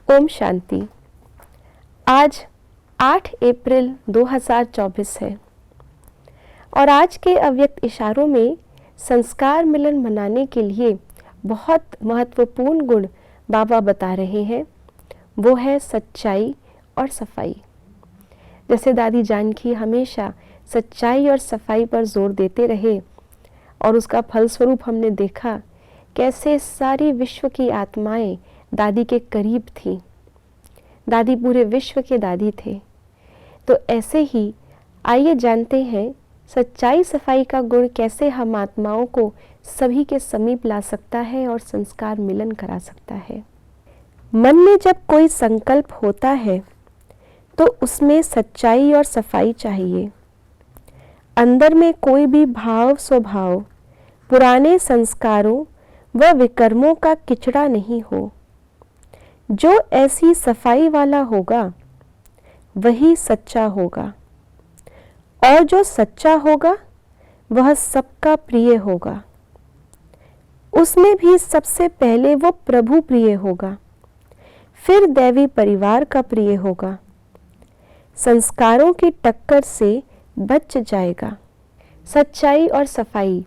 ओम शांति। आज 8 अप्रैल 2024 है और आज के अव्यक्त इशारों में संस्कार मिलन मनाने के लिए बहुत महत्वपूर्ण गुण बाबा बता रहे हैं। वो है सच्चाई और सफाई। जैसे दादी जानकी हमेशा सच्चाई और सफाई पर जोर देते रहे और उसका फलस्वरूप हमने देखा कैसे सारी विश्व की आत्माएं दादी के करीब थी। दादी पूरे विश्व के दादी थे। तो ऐसे ही आइए जानते हैं सच्चाई सफाई का गुण कैसे हम आत्माओं को सभी के समीप ला सकता है और संस्कार मिलन करा सकता है। मन में जब कोई संकल्प होता है तो उसमें सच्चाई और सफाई चाहिए। अंदर में कोई भी भाव स्वभाव पुराने संस्कारों व विकर्मों का किचड़ा नहीं हो। जो ऐसी सफाई वाला होगा वही सच्चा होगा और जो सच्चा होगा वह सबका प्रिय होगा। उसमें भी सबसे पहले वो प्रभु प्रिय होगा, फिर दैवी परिवार का प्रिय होगा। संस्कारों की टक्कर से बच जाएगा। सच्चाई और सफाई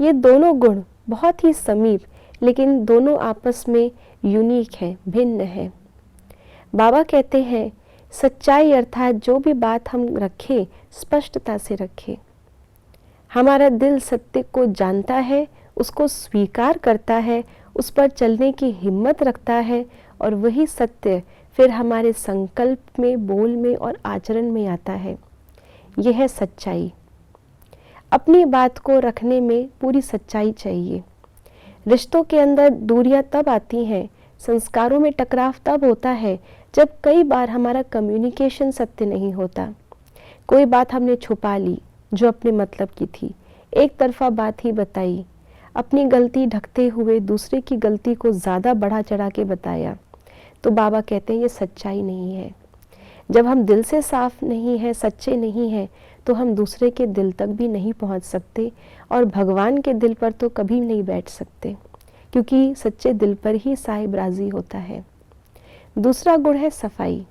ये दोनों गुण बहुत ही समीप लेकिन दोनों आपस में यूनिक है, भिन्न है। बाबा कहते हैं सच्चाई अर्थात जो भी बात हम रखें स्पष्टता से रखें। हमारा दिल सत्य को जानता है, उसको स्वीकार करता है, उस पर चलने की हिम्मत रखता है और वही सत्य फिर हमारे संकल्प में, बोल में और आचरण में आता है। यह है सच्चाई। अपनी बात को रखने में पूरी सच्चाई चाहिए। रिश्तों के अंदर दूरियां तब आती हैं, संस्कारों में टकराव तब होता है जब कई बार हमारा कम्युनिकेशन सत्य नहीं होता। कोई बात हमने छुपा ली जो अपने मतलब की थी, एक तरफा बात ही बताई, अपनी गलती ढकते हुए दूसरे की गलती को ज़्यादा बढ़ा चढ़ा के बताया। तो बाबा कहते हैं ये सच्चाई नहीं है। जब हम दिल से साफ नहीं है, सच्चे नहीं हैं, तो हम दूसरे के दिल तक भी नहीं पहुंच सकते और भगवान के दिल पर तो कभी नहीं बैठ सकते, क्योंकि सच्चे दिल पर ही साहिब राजी होता है। दूसरा गुण है सफाई।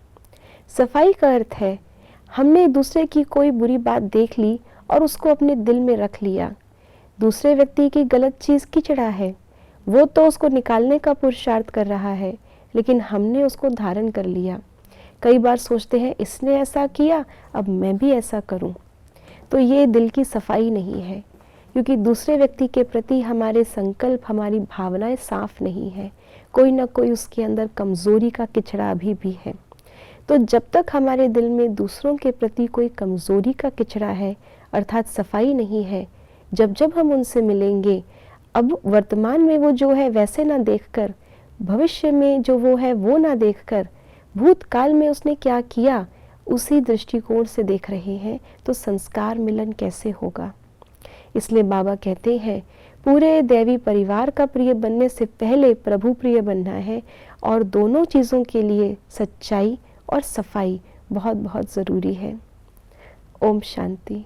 सफाई का अर्थ है हमने दूसरे की कोई बुरी बात देख ली और उसको अपने दिल में रख लिया। दूसरे व्यक्ति की गलत चीज़ किचड़ा है, वो तो उसको निकालने का पुरुषार्थ कर रहा है, लेकिन हमने उसको धारण कर लिया। कई बार सोचते हैं इसने ऐसा किया अब मैं भी ऐसा करूं। तो ये दिल की सफाई नहीं है, क्योंकि दूसरे व्यक्ति के प्रति हमारे संकल्प, हमारी भावनाएं साफ नहीं है। कोई ना कोई उसके अंदर कमज़ोरी का किचड़ा अभी भी है। तो जब तक हमारे दिल में दूसरों के प्रति कोई कमज़ोरी का किचड़ा है अर्थात सफाई नहीं है, जब जब हम उनसे मिलेंगे, अब वर्तमान में वो जो है वैसे ना देखकर, भविष्य में जो वो है वो ना देखकर, भूतकाल में उसने क्या किया उसी दृष्टिकोण से देख रहे हैं, तो संस्कार मिलन कैसे होगा। इसलिए बाबा कहते हैं पूरे दैवी परिवार का प्रिय बनने से पहले प्रभु प्रिय बनना है और दोनों चीज़ों के लिए सच्चाई और सफाई बहुत बहुत ज़रूरी है। ओम शांति।